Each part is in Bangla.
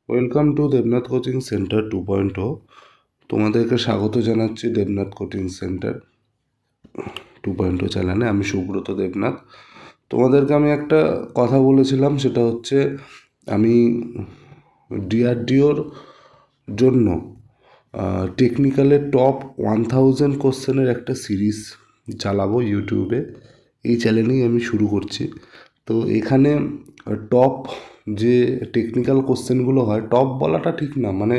Welcome to Debnath coaching centre 2.0। তোমাদেরকে স্বাগত জানাচ্ছি দেবনাথ কোচিং সেন্টার 2.0 চ্যানেলে। আমি সুব্রত দেবনাথ। তোমাদেরকে আমি একটা কথা বলেছিলাম, সেটা হচ্ছে আমি ডিআরডিওর জন্য টেকনিক্যালের টপ 1000 কোশ্চেনের একটা সিরিজ চালাবো ইউটিউবে। এই চ্যানেলেই আমি শুরু করছি। তো এখানে টপ যে টেকনিক্যাল কোশ্চেনগুলো হয়, টপ বলাটা ঠিক না, মানে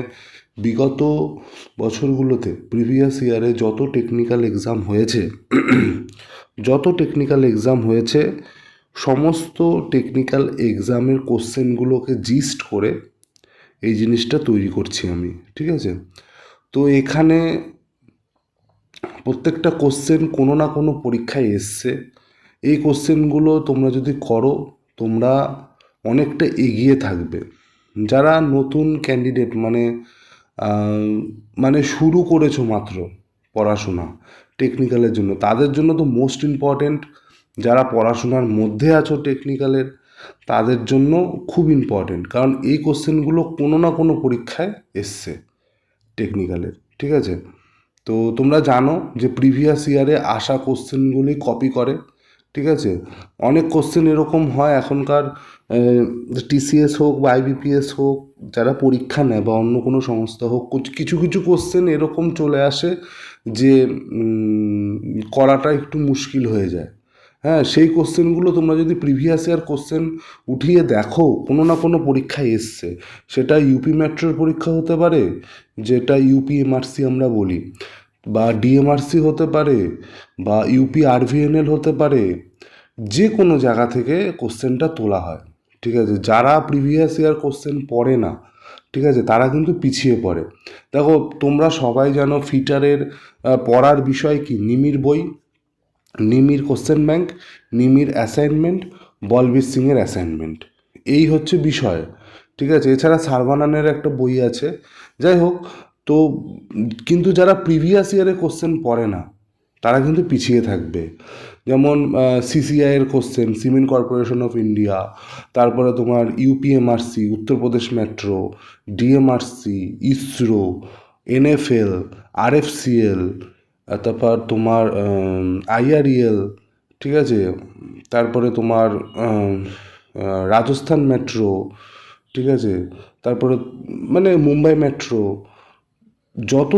বিগত বছরগুলোতে প্রিভিয়াস ইয়ারে যত টেকনিক্যাল এক্সাম হয়েছে সমস্ত টেকনিক্যাল এক্সামের কোশ্চেনগুলোকে জিস্ট করে এই জিনিসটা তৈরি করছি আমি, ঠিক আছে? তো এখানে প্রত্যেকটা কোশ্চেন কোনো না কোনো পরীক্ষায় এসছে। এই কোশ্চেনগুলো তোমরা যদি করো, তোমরা অনেকটা এগিয়ে থাকবে। যারা নতুন ক্যান্ডিডেট, মানে শুরু করেছো মাত্র পড়াশোনা টেকনিক্যালের জন্য, তাদের জন্য তো মোস্ট ইম্পর্ট্যান্ট। যারা পড়াশোনার মধ্যে আছো টেকনিক্যালের, তাদের জন্য খুব ইম্পর্ট্যান্ট, কারণ এই কোশ্চেনগুলো কোনো না কোনো পরীক্ষায় এসছে টেকনিক্যালের, ঠিক আছে? তো তোমরা জানো যে প্রিভিয়াস ইয়ারে আসা কোশ্চেনগুলি কপি করে, ঠিক আছে? অনেক কোশ্চেন এরকম হয় এখনকার, টিসিএস হোক বা আইবিপিএস হোক, যারা পরীক্ষা নেয় বা অন্য কোনো সংস্থা হোক, কিছু কিছু কোশ্চেন এরকম চলে আসে যে করাটা একটু মুশকিল হয়ে যায়। হ্যাঁ, সেই কোশ্চেনগুলো তোমরা যদি প্রিভিয়াস ইয়ার কোশ্চেন উঠিয়ে দেখো, কোনো না কোনো পরীক্ষায় এসছে। সেটা ইউপি মেট্রোর পরীক্ষা হতে পারে, যেটা ইউপি এমআরসি আমরা বলি, বা ডিএমআরসি হতে পারে, বা ইউপি আরভিএনএল হতে পারে। যে কোনো জায়গা থেকে কোশ্চেনটা তোলা হয়, ঠিক আছে? যারা প্রিভিয়াস ইয়ার কোশ্চেন পড়ে না, ঠিক আছে, তারা কিন্তু পিছিয়ে পড়ে। দেখো, তোমরা সবাই জানো ফিটারের পড়ার বিষয় কি, নিমির বই, নিমির কোশ্চেন ব্যাংক, নিমির অ্যাসাইনমেন্ট, বলবীর সিংয়ের অ্যাসাইনমেন্ট, এই হচ্ছে বিষয়, ঠিক আছে? এছাড়া সারভানানের একটা বই আছে। যাই হোক, তো কিন্তু যারা প্রিভিয়াস ইয়ারে কোশ্চেন পড়ে না, তারা কিন্তু পিছিয়ে থাকবে। যেমন সিসিআইয়ের question, cement corporation of India, তারপরে তোমার UPMRC, Uttar Pradesh metro, DMRC, ISRO, NFL, RFCL, তারপর তোমার আইআরইএল, ঠিক আছে? তারপরে তোমার রাজস্থান মেট্রো, ঠিক আছে? তারপরে মানে মুম্বাই মেট্রো। যত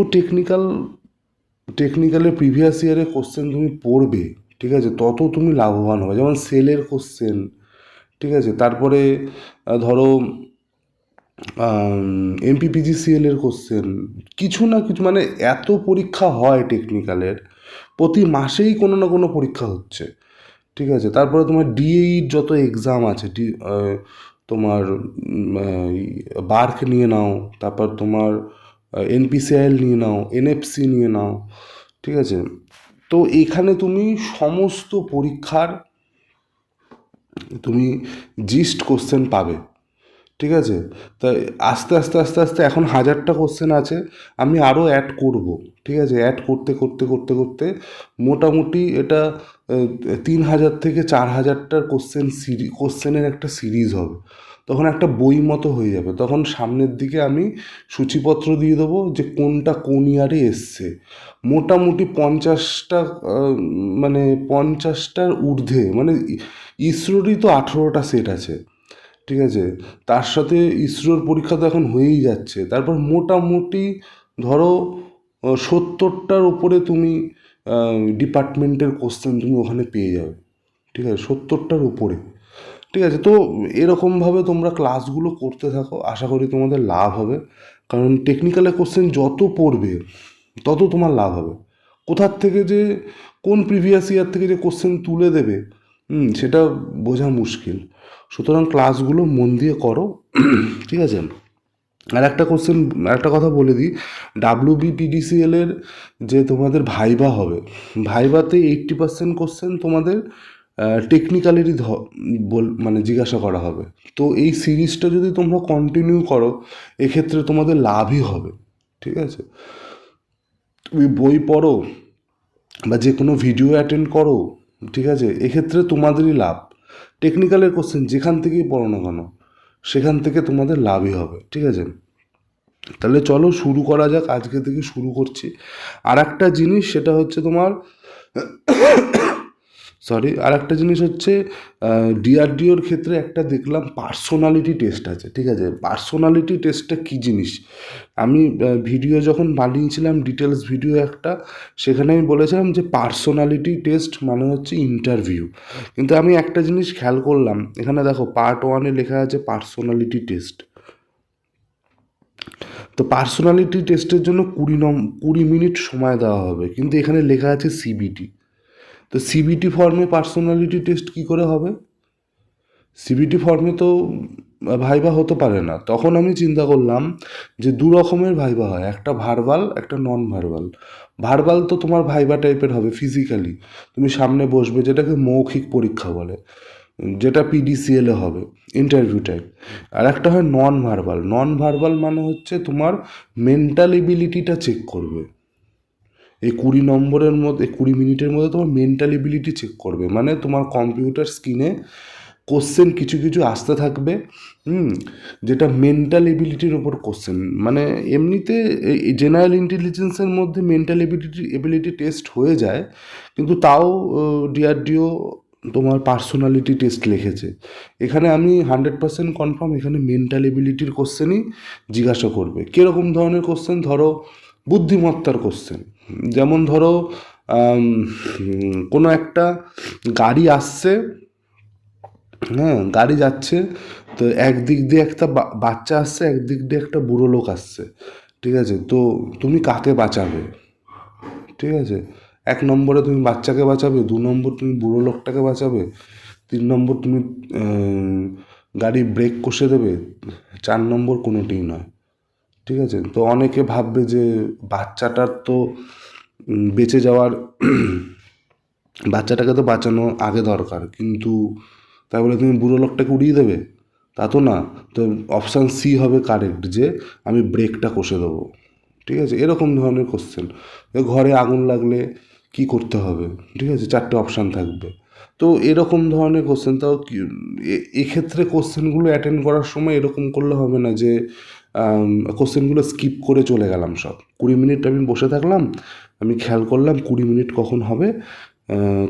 টেকনিক্যালের প্রিভিয়াস ইয়ারে কোশ্চেন তুমি পড়বে, ঠিক আছে, তত তুমি লাভবান হবে। যেমন সেলের কোশ্চেন, ঠিক আছে? তারপরে ধরো এমপিপিজিসিএলের কোশ্চেন, কিছু না কিছু, মানে এত পরীক্ষা হয় টেকনিক্যালের, প্রতি মাসেই কোনো না কোনো পরীক্ষা হচ্ছে, ঠিক আছে? তারপরে তোমার ডিএইর যত এক্সাম আছে, তোমার বার্ক নিয়ে নাও, তারপর তোমার এনপিসিআইএল নিয়ে নাও, এনএফসি নিয়ে নাও, ঠিক আছে? তো এখানে তুমি সমস্ত পরীক্ষার তুমি জিস্ট কোশ্চেন পাবে, ঠিক আছে? তাই আস্তে আস্তে আস্তে আস্তে এখন 1000টা কোশ্চেন আছে, আমি আরও অ্যাড করব, ঠিক আছে? অ্যাড করতে করতে করতে করতে মোটামুটি এটা 3000 থেকে 4000টার কোশ্চেনের একটা সিরিজ হবে। তখন একটা বই মতো হয়ে যাবে। তখন সামনের দিকে আমি সূচিপত্র দিয়ে দেবো যে কোনটা কোন ইয়ারে এসছে। মোটামুটি 50টা, মানে 50টার ঊর্ধ্বে, মানে ইসরোরই তো 18টা সেট আছে, ঠিক আছে? তার সাথে ইসরোর পরীক্ষা তো এখন হয়েই যাচ্ছে। তারপর মোটামুটি ধরো 70টার উপরে তুমি ডিপার্টমেন্টের কোশ্চেন তুমি ওখানে পেয়ে যাবে, ঠিক আছে? 70টার উপরে, ঠিক আছে? তো এরকমভাবে তোমরা ক্লাসগুলো করতে থাকো, আশা করি তোমাদের লাভ হবে। কারণ টেকনিক্যালের কোশ্চেন যত পড়বে, তত তোমার লাভ হবে। কোথার থেকে যে, কোন প্রিভিয়াস ইয়ার থেকে যে কোশ্চেন তুলে দেবে, সেটা বোঝা মুশকিল। সুতরাং ক্লাসগুলো মন দিয়ে করো, ঠিক আছে? আর একটা কথা বলে দিই, ডাব্লিউবিপিডিসিএলের যে তোমাদের ভাইবা হবে, ভাইবাতে 80% কোশ্চেন তোমাদের টেকনিক্যালেরই মানে জিজ্ঞাসা করা হবে। তো এই সিরিজটা যদি তোমরা কন্টিনিউ করো, এক্ষেত্রে তোমাদের লাভই হবে, ঠিক আছে? তুমি বই পড়ো বা যে কোনো ভিডিও অ্যাটেন্ড করো, ঠিক আছে, এক্ষেত্রে তোমাদেরই লাভ। টেকনিক্যালের কোশ্চেন যেখান থেকেই পড়ো না কেন, সেখান থেকে তোমাদের লাভই হবে, ঠিক আছে। তাহলে চলো শুরু করা যাক, আজকে থেকে শুরু করছি। আর একটা জিনিস সেটা হচ্ছে তোমার আর একটা জিনিস হচ্ছে ডিআরডিওর ক্ষেত্রে একটা দেখলাম পার্সোনালিটি টেস্ট আছে, ঠিক আছে। পার্সোনালিটি টেস্টটা কী জিনিস, আমি ভিডিও যখন বানিয়েছিলাম ডিটেলস ভিডিও একটা, সেখানে আমি বলেছিলাম যে পার্সোনালিটি টেস্ট মানে হচ্ছে ইন্টারভিউ। কিন্তু আমি একটা জিনিস খেয়াল করলাম, এখানে দেখো পার্ট 1-এ লেখা আছে পার্সোনালিটি টেস্ট। তো পার্সোনালিটি টেস্টের জন্য 20 মিনিট সময় দেওয়া হবে, কিন্তু এখানে লেখা আছে সিবিটি। তো সিবিটি ফর্মে পার্সোনালিটি টেস্ট কী করে হবে? সিবিটি ফর্মে তো ভাইবা হতে পারে না। তখন আমি চিন্তা করলাম যে দু রকমের ভাইবা হয়, একটা ভার্বাল, একটা নন ভার্বাল। ভার্বাল তো তোমার ভাইবা টাইপের হবে, ফিজিক্যালি তুমি সামনে বসবে, যেটাকে মৌখিক পরীক্ষা বলে, যেটা পিডিসিএলে হবে, ইন্টারভিউ টাইপ। আর একটা হয় নন ভার্বাল। নন ভার্বাল মানে হচ্ছে তোমার মেন্টাল এবিলিটিটা চেক করবে। এই 20 নম্বরের মধ্যে, 20 মিনিটের মধ্যে তোমার মেন্টাল এবিলিটি চেক করবে, মানে তোমার কম্পিউটার স্ক্রিনে কোশ্চেন কিছু কিছু আসতে থাকবে, যেটা মেন্টাল এবিলিটির ওপর কোশ্চেন। মানে এমনিতে এই জেনারেল ইন্টেলিজেন্সের মধ্যে মেন্টাল এবিলিটি টেস্ট হয়ে যায়, কিন্তু তাও ডিআরডিও তোমার পার্সোনালিটি টেস্ট লিখেছে। এখানে আমি 100% কনফার্ম, এখানে মেন্টাল এবিলিটির কোশ্চেনই জিজ্ঞাসা করবে। কীরকম ধরনের কোশ্চেন? ধরো বুদ্ধিমত্তার কোশ্চেন, যেমন ধরো কোনো একটা গাড়ি আসছে, হ্যাঁ গাড়ি যাচ্ছে, তো একদিক দিয়ে একটা বাচ্চা আসছে, একদিক দিয়ে একটা বুড়ো লোক আসছে, ঠিক আছে। তো তুমি কাকে বাঁচাবে? ঠিক আছে, 1 নম্বরে তুমি বাচ্চাকে বাঁচাবে, 2 নম্বর তুমি বুড়ো লোকটাকে বাঁচাবে, 3 নম্বর তুমি গাড়ি ব্রেক কষে দেবে, 4 নম্বর কোনোটিই নয়, ঠিক আছে। তো অনেকে ভাববে যে বাচ্চাটার তো বেঁচে যাওয়ার বাচ্চাটাকে তো বাঁচানো আগে দরকার, কিন্তু তাই বলে তুমি বুড়ো লোকটাকে উড়িয়ে দেবে? তা তো না। তো অপশান সি হবে কারেক্ট, যে আমি ব্রেকটা কষে দেবো, ঠিক আছে। এরকম ধরনের কোশ্চেন। ঘরে আগুন লাগলে কি করতে হবে, ঠিক আছে, 4টে অপশান থাকবে। তো এরকম ধরনের কোশ্চেন। তাও কি এক্ষেত্রে কোশ্চেনগুলো অ্যাটেন্ড করার সময় এরকম করলে হবে না যে কোশ্চেনগুলো স্কিপ করে চলে গেলাম সব। 20 মিনিট আমি বসে থাকলাম, আমি খেয়াল করলাম 20 মিনিট কখন হবে,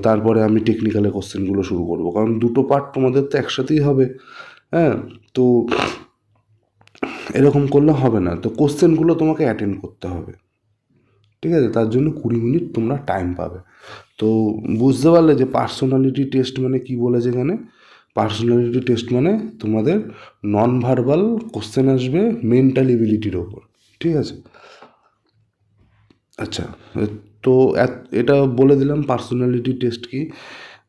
তারপরে আমি টেকনিক্যালের কোশ্চেনগুলো শুরু করবো, কারণ দুটো পার্ট তোমাদের তো একসাথেই হবে, হ্যাঁ। তো এরকম করলে হবে না, তো কোশ্চেনগুলো তোমাকে অ্যাটেন্ড করতে হবে, ঠিক আছে। তার জন্য 20 মিনিট তোমরা টাইম পাবে। তো বুঝতে পারলে যে পার্সোনালিটি টেস্ট মানে কি বলেছে এখানে। পার্সোনালিটি টেস্ট মানে তোমাদের নন ভার্বাল কোশ্চেন আসবে মেন্টাল এবিলিটির ওপর, ঠিক আছে। আচ্ছা, তো এটা বলে দিলাম পার্সোনালিটি টেস্ট কি।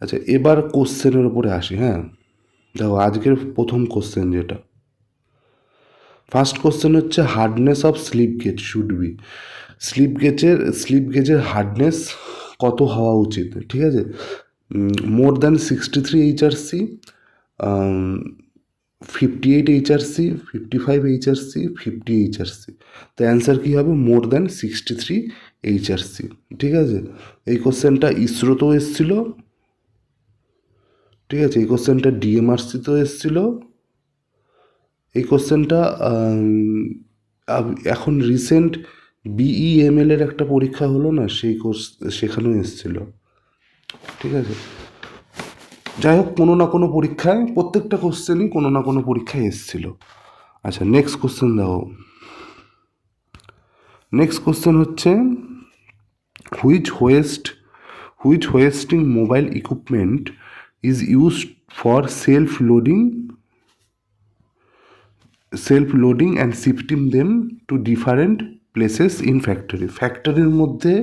আচ্ছা, এবার কোশ্চেনের ওপরে আসি, হ্যাঁ। দেখো আজকের প্রথম কোশ্চেন, যেটা ফার্স্ট কোশ্চেন হচ্ছে hardness of slip gauge should be. Slip গেজের হার্ডনেস কত হওয়া উচিত, ঠিক আছে। More than 63 HRC, 58 HRC, 55 HRC, 50 HRC। তো অ্যান্সার কী হবে? মোর দ্যান 63 HRC, ঠিক আছে। এই কোশ্চেনটা ইসরোতেও এসেছিলো, ঠিক আছে। এই কোশ্চেনটা ডিএমআরসিতেও এসেছিলো। এই কোশ্চেনটা এখন রিসেন্ট বিইএমএল-এর একটা পরীক্ষা হলো না, সেখানেও এসেছিলো, ঠিক আছে। যাই হোক, কোনো না কোনো পরীক্ষায়, প্রত্যেকটা কোশ্চেনই কোনো না কোনো পরীক্ষায় এসেছিলো। আচ্ছা, নেক্সট কোশ্চেন দেখো। নেক্সট কোশ্চেন হচ্ছে which hoisting mobile equipment is used for self loading and shifting them to different places in factory. ফ্যাক্টরির মধ্যে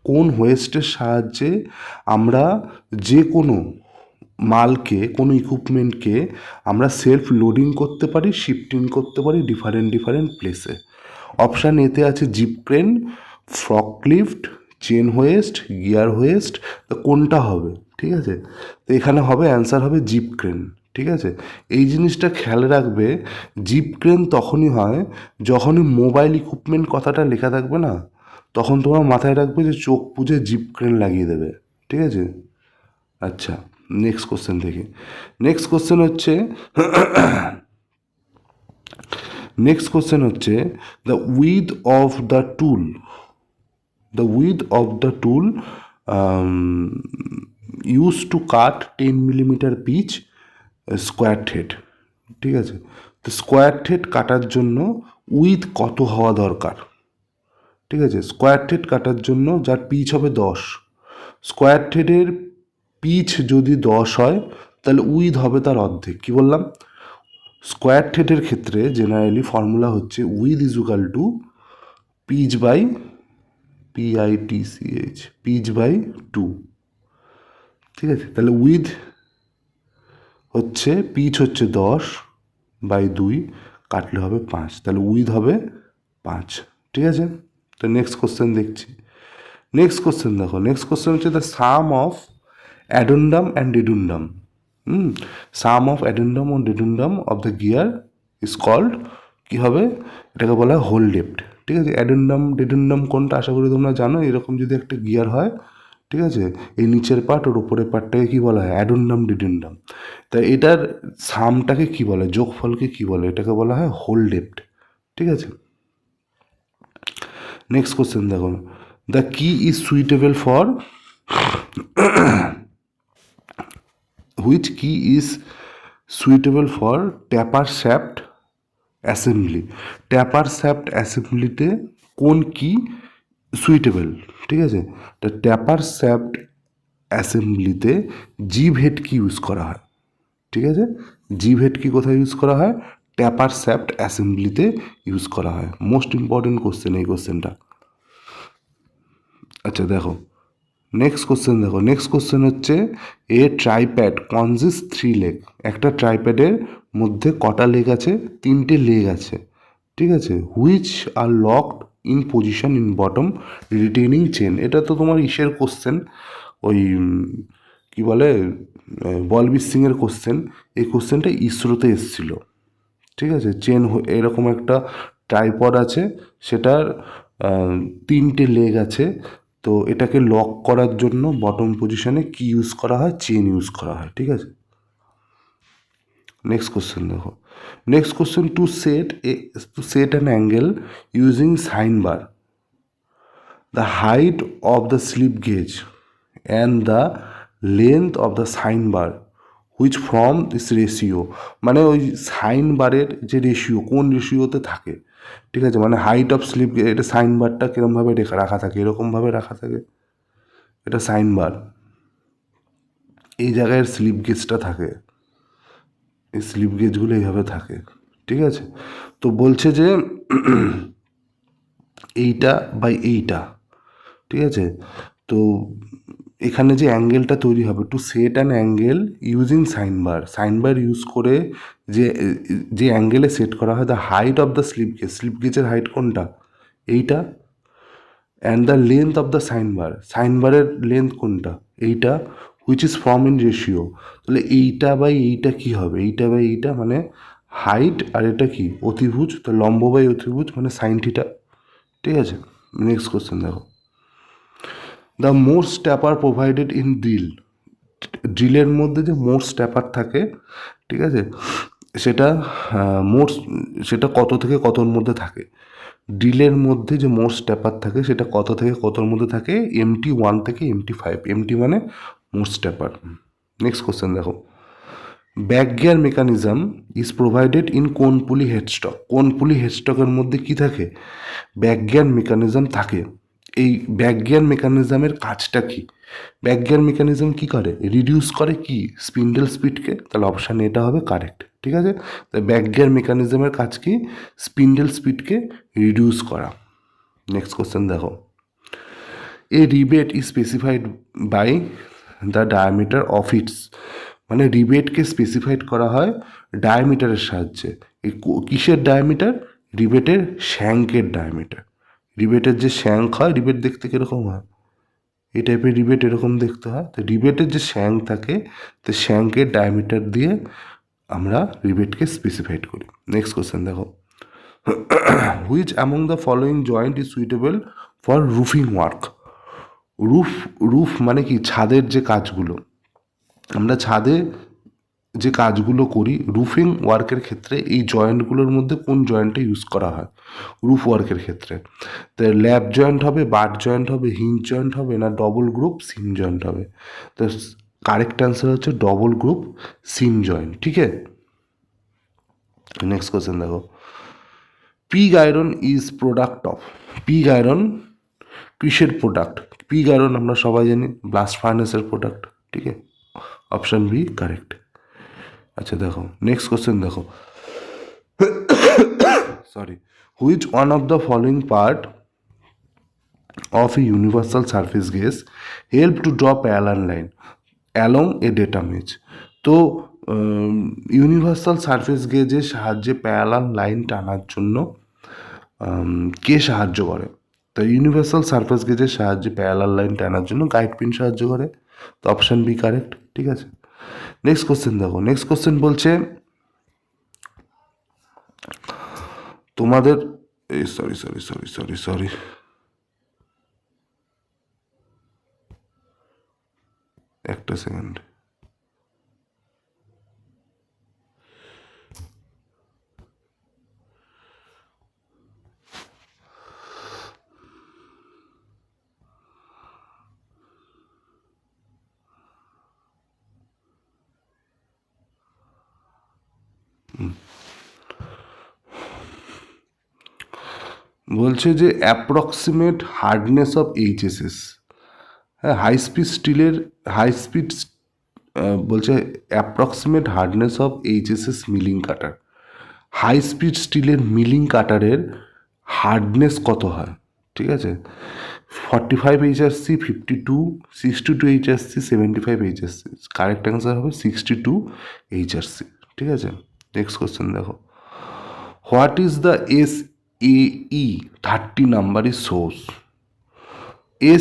কোন হোয়েস্টের সাহায্যে আমরা যে কোনো মালকে, কোনো ইকুইপমেন্টকে আমরা সেলফ লোডিং করতে পারি, শিফটিং করতে পারি ডিফারেন্ট প্লেসে। অপশান এতে আছে jib crane, forklift, chain hoist, gear hoist. তো কোনটা হবে, ঠিক আছে। তো এখানে হবে, অ্যান্সার হবে জিপ ক্রেন, ঠিক আছে। এই জিনিসটা খেয়াল রাখবে, জিপ ক্রেন তখনই হয় যখনই মোবাইল ইকুইপমেন্ট কথাটা লেখা থাকবে না, তখন তোমার মাথায় রাখবে যে চোখ বুজে জিপ ক্রেন লাগিয়ে দেবে, ঠিক আছে। আচ্ছা, নেক্সট কোশ্চেন হচ্ছে নেক্সট কোশ্চেন হচ্ছে the with of the tool, the width of the tool used to cut 10 millimeter pitch square thread, ঠিক আছে। তো স্কোয়ার থ্রেড কাটার জন্য উইথ কত হওয়া দরকার, ঠিক আছে। স্কোয়ার থ্রেড কাটার জন্য যার পিচ হবে 10, স্কোয়ার থ্রেডের পিচ যদি 10 হয় তাহলে উইথ হবে তার অর্ধেক। কী বললাম, স্কোয়ার থ্রেডের ক্ষেত্রে জেনারেলি ফর্মুলা হচ্ছে with is equal to pitch by PITCH, pitch by 2, ঠিক আছে। তাহলে উইথ হচ্ছে পিচ হচ্ছে 10/2, কাটলে হবে 5, তাহলে উইথ হবে 5, ঠিক আছে। তো নেক্সট কোশ্চেন দেখছি। নেক্সট কোশ্চেন দেখো, নেক্সট কোশ্চেন হচ্ছে the sum of addendum and dedendum. Sum of addendum ও dedendum of the gear is called, কী হবে, এটাকে বলা হয় হোল ডেপ্থ, ঠিক আছে। অ্যাডেন্ডাম ডিডুন্ডাম কোনটা আশা করি তোমরা জানো। এরকম যদি একটা গিয়ার হয়, ঠিক আছে, এই নিচের পার্ট ওর উপরের পার্টটাকে কী বলা হয়, অ্যাডেন্ডাম ডিডুন্ডাম। তাই এটার সামটাকে কী বলে, যোগফলকে কী বলে, এটাকে বলা হয় হোল ডেপ্থ, ঠিক আছে। নেক্সট কোশ্চেন দেখো, the key is suitable for, which key is suitable for taper shaft assembly. Taper shaft অ্যাসেম্বলিতে কোন কি সুইটেবল, ঠিক আছে। তা ট্যাপার শ্যাফট অ্যাসেম্বলিতে জিভ হেড কি ইউজ করা হয়, ঠিক আছে। জিভ হেড কি কোথায় ইউজ করা হয়, ট্যাপার শ্যাফট অ্যাসেম্বলিতে ইউজ করা হয়। মোস্ট ইম্পর্টেন্ট কোশ্চেন এই কোশ্চেনটা। আচ্ছা দেখো নেক্সট কোশ্চেন দেখো, নেক্সট কোশ্চেন হচ্ছে এ ট্রাইপ্যাড কনজিস্ট 3 লেগ। একটা ট্রাইপ্যাডের মধ্যে কটা লেগ আছে, 3টে লেগ আছে, ঠিক আছে। Which are locked in position in bottom retaining chain. এটা তো তোমার ইসের কোশ্চেন, ওই কি বলে বলবীর সিংয়ের কোশ্চেন। এই কোশ্চেনটা ইসরোতে এসেছিলো, ঠিক আছে। চেন এরকম একটা ট্রাইপড আছে, সেটার 3টে লেগ আছে, তো এটাকে লক করার জন্য বটম পজিশনে কি ইউজ করা হয়, চেন ইউজ করা হয়, ঠিক আছে। নেক্সট কোশ্চেন দেখো, next question to set an angle using sine bar, the height of the slip gauge and the length of the sine bar which from this ratio. মানে ওই সাইন বারের যে রেশিও, কোন রেশিওতে থাকে, ঠিক আছে। মানে হাইট অফ স্লিপ, এটা সাইন বারটা কীরকমভাবে রাখা থাকে, এরকমভাবে রাখা থাকে, এটা সাইন বার, এই জায়গায় স্লিপ গেজটা থাকে, এই স্লিপ গেজগুলো এইভাবে থাকে, ঠিক আছে। তো বলছে যে এইটা বাই এইটা, ঠিক আছে। তো এখানে যে অ্যাঙ্গেলটা তৈরি হবে, to set an angle using sine bar, sine bar use করে যে যে অ্যাঙ্গেলে সেট করা হয়, the height of the slip gauge, slip গেজের হাইট কোনটা, এইটা, and the length of the sine bar, sine বারের লেন্থ কোনটা, এইটা, which is form in ratio. তাহলে এইটা বাই এইটা কী হবে, এইটা বাই এইটা মানে হাইট, আর এটা কি অতিভুজ, তো লম্ব বাই অতিভুজ মানে সাইন থিটা, ঠিক আছে। নেক্সট কোশ্চেন দেখো, the Morse taper provided in drill, ড্রিলের মধ্যে যে মোর স্ট্যাপার থাকে, ঠিক আছে, সেটা মোর, সেটা কত থেকে কতর মধ্যে থাকে। ড্রিলের মধ্যে যে মোর স্ট্যাপার থাকে সেটা কত থেকে কতর মধ্যে থাকে, MT1 থেকে MT5, MT মানে মোর স্ট্যাপার। নেক্সট কোশ্চেন দেখো, back gear mechanism is provided in কোন পুলি হেডস্টক। কোন পুলি হেডস্টকের মধ্যে কি থাকে, ব্যাক গিয়ার মেকানিজম থাকে। এই ব্যাক গিয়ার মেকানিজমের কাজটা কি, ব্যাক গিয়ার মেকানিজম কী করে, রিডিউস করে কি স্পিন্ডেল স্পিডকে, তাহলে অপশান এটা হবে কারেক্ট, ঠিক আছে। তাই ব্যাক গিয়ার মেকানিজমের কাজ কি, স্পিন্ডেল স্পিডকে রিডিউস করা। নেক্সট কোশ্চেন দেখো, a rebate is specified by the diameter of its, মানে রিবেটকে স্পেসিফাইড করা হয় ডায়ামিটারের সাহায্যে। এই কিসের ডায়ামিটার, রিবেটের শ্যাঙ্কের ডায়ামিটার। রিবেটের যে শ্যাঙ্ক হয়, রিবেট দেখতে কীরকম হয়, এই টাইপের রিবেট এরকম দেখতে হয়। তো রিবেটের যে শ্যাঙ্ক থাকে, তো শ্যাঙ্কের ডায়ামিটার দিয়ে আমরা রিবেটকে স্পেসিফাইড করি। নেক্সট কোশ্চেন দেখো, which among the following joint is suitable for roofing work. Roof, roof মানে কি ছাদের যে কাজগুলো, আমরা ছাদে যে কাজগুলো করি রুফিং ওয়ার্কের ক্ষেত্রে এই জয়েন্টগুলোর মধ্যে কোন জয়েন্টটা ইউজ করা হয় রুফ ওয়ার্কের ক্ষেত্রে? তো ল্যাব জয়েন্ট হবে, বাট জয়েন্ট হবে, হিঞ্জ জয়েন্ট হবে, না ডবল গ্রুপ সিম জয়েন্ট হবে? তো কারেক্ট অ্যান্সার হচ্ছে ডবল গ্রুপ সিম জয়েন্ট। ঠিক আছে, নেক্সট কোয়েশ্চেন দেখো। Pig iron is product of, pig iron কিসের প্রোডাক্ট? পিগ আয়রন আমরা সবাই জানি ব্লাস্ট ফার্নেসের প্রোডাক্ট। ঠিক আছে, অপশান বি কারেক্ট। আচ্ছা দেখো নেক্সট কোয়েশ্চেন দেখো, sorry, which one of the following part of a universal surface gauge help to draw parallel line along a data mesh? তো ইউনিভার্সাল সারফেস গেজের সাহায্যে প্যারালাল লাইন টানার জন্য কে সাহায্য করে? তো ইউনিভার্সাল সারফেস গেজের সাহায্যে প্যারালাল লাইন টানার জন্য গাইড পিন সাহায্য করে। তো অপশান বি কারেক্ট। ঠিক আছে, নেক্সট কোশ্চেন দেখো। নেক্সট কোশ্চেন বলছে তোমাদের এই sorry sorry sorry sorry sorry একটা সেকেন্ড। বলছে যে অ্যাপ্রক্সিমেট হার্ডনেস অফ এইচএসএস, হ্যাঁ হাই স্পিড স্টিলের হাই স্পিড বলছে approximate hardness of HSS milling cutter, high speed স্টিলের মিলিং কাটারের হার্ডনেস কত হয়? ঠিক আছে, 45 HRC, 52, 62 HRC, 75 HRC। Correct answer হবে 62 HRC। ঠিক আছে, নেক্সট কোশ্চেন দেখো। What is the SAE 30 number is source?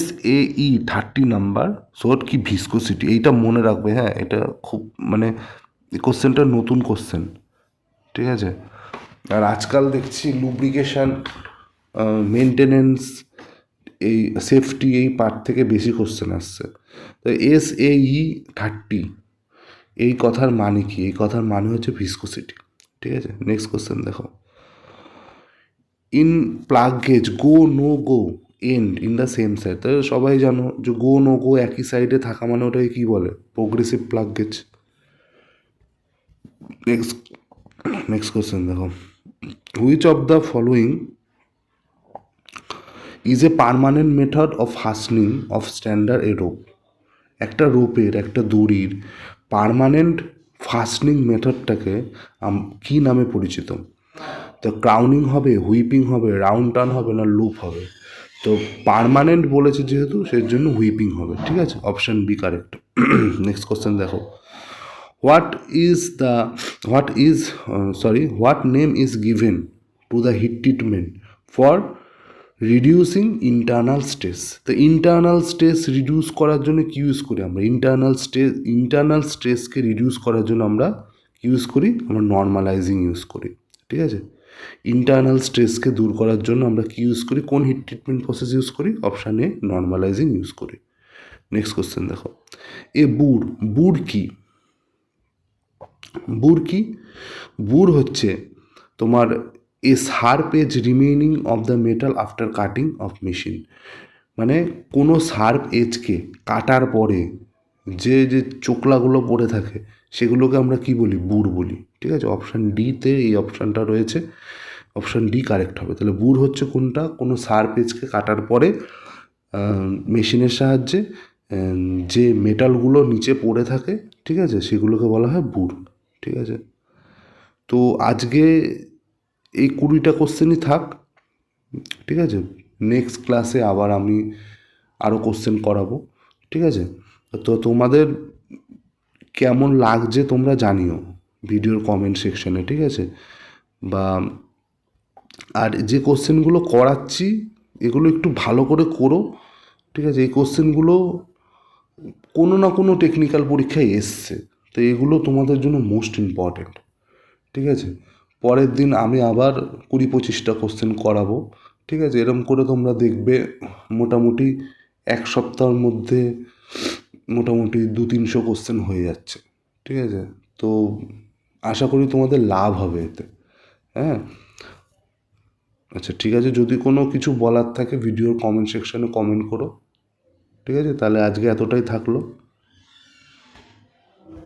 SAE 30 number সোর কি ভিসকোসিটি? এইটা মনে রাখবে, হ্যাঁ এটা খুব মানে কোশ্চেনটা নতুন কোশ্চেন। ঠিক আছে, আর আজকাল দেখছি লুব্রিকেশন, মেনটেনেন্স, এই সেফটি এই পার্ট থেকে বেশি কোশ্চেন আসছে। তো SAE 30 এই কথার মানে কি? এই কথার মানে হচ্ছে ভিসকোসিটি। ঠিক আছে, নেক্সট কোশ্চেন দেখো। In plug gauge go no go end in the same side, তাহলে সবাই জানো যে গো নো গো একই সাইডে থাকা মানে ওটাকে কী বলে? Progressive plug gauge. Next next question দেখো। Which of the following is a permanent method of fastening of standard a rope? একটা রোপের, একটা দড়ির পারমানেন্ট ফাস্টনিং মেথডটাকে কী নামে পরিচিত? তো ক্রাউনিং হবে, হুইপিং হবে, রাউন্ড টার্ন হবে, না লুপ হবে? তো পারমানেন্ট বলেছে যেহেতু সেই জন্য হুইপিং হবে। ঠিক আছে, option B correct. Next question দেখো। What name is given to the heat treatment for reducing internal stress? তো ইন্টারনাল স্ট্রেস রিডিউস করার জন্য কী ইউজ করি আমরা? ইন্টারনাল স্ট্রেসকে রিডিউস করার জন্য আমরা কী ইউজ করি? আমরা নর্মালাইজিং ইউজ করি। ঠিক আছে, ইন্টারনাল স্ট্রেসকে দূর করার জন্য আমরা কী ইউজ করি? কোন হিট ট্রিটমেন্ট প্রসেস ইউজ করি? অপশান এ নর্মালাইজিং ইউজ করি। নেক্সট কোশ্চেন দেখো। বুড় কি? বুড় কি? বুড় হচ্ছে তোমার a sharp edge remaining of the metal after cutting of machine, মানে কোনো শার্প এজকে কাটার পরে যে যে চোকলাগুলো পড়ে থাকে সেগুলোকে আমরা কি বলি? বুড় বলি। ঠিক আছে, অপশান ডিতে এই অপশানটা রয়েছে, অপশান ডি কারেক্ট হবে। তাহলে বুড় হচ্ছে কোনটা? কোনো শার্প এজকে কাটার পরে মেশিনের সাহায্যে যে মেটালগুলো নিচে পড়ে থাকে, ঠিক আছে, সেগুলোকে বলা হয় বুড়। ঠিক আছে, তো আজকে এই 20টা কোশ্চেনই থাক। ঠিক আছে, নেক্সট ক্লাসে আবার আমি আরও কোশ্চেন করাবো। ঠিক আছে, তো তোমাদের কেমন লাগছে তোমরা জানিও ভিডিওর কমেন্ট সেকশনে। ঠিক আছে, বা আর যে কোশ্চেনগুলো করাচ্ছি এগুলো একটু ভালো করে করো। ঠিক আছে, এই কোশ্চেনগুলো কোনো না কোনো টেকনিক্যাল পরীক্ষায় এসছে, তো এগুলো তোমাদের জন্য মোস্ট ইম্পর্ট্যান্ট। ঠিক আছে, পরের দিন আমি আবার 20-25টা কোশ্চেন করাবো। ঠিক আছে, এরকম করে তোমরা দেখবে মোটামুটি এক সপ্তাহের মধ্যে মোটামুটি 200-300 কোশ্চেন হয়ে যাচ্ছে। ঠিক আছে, তো আশা করি তোমাদের লাভ হবে এতে। হ্যাঁ, আচ্ছা ঠিক আছে, যদি কোনো কিছু বলার থাকে ভিডিওর কমেন্ট সেকশানে কমেন্ট করো। ঠিক আছে, তাহলে আজকে এতটাই থাকলো।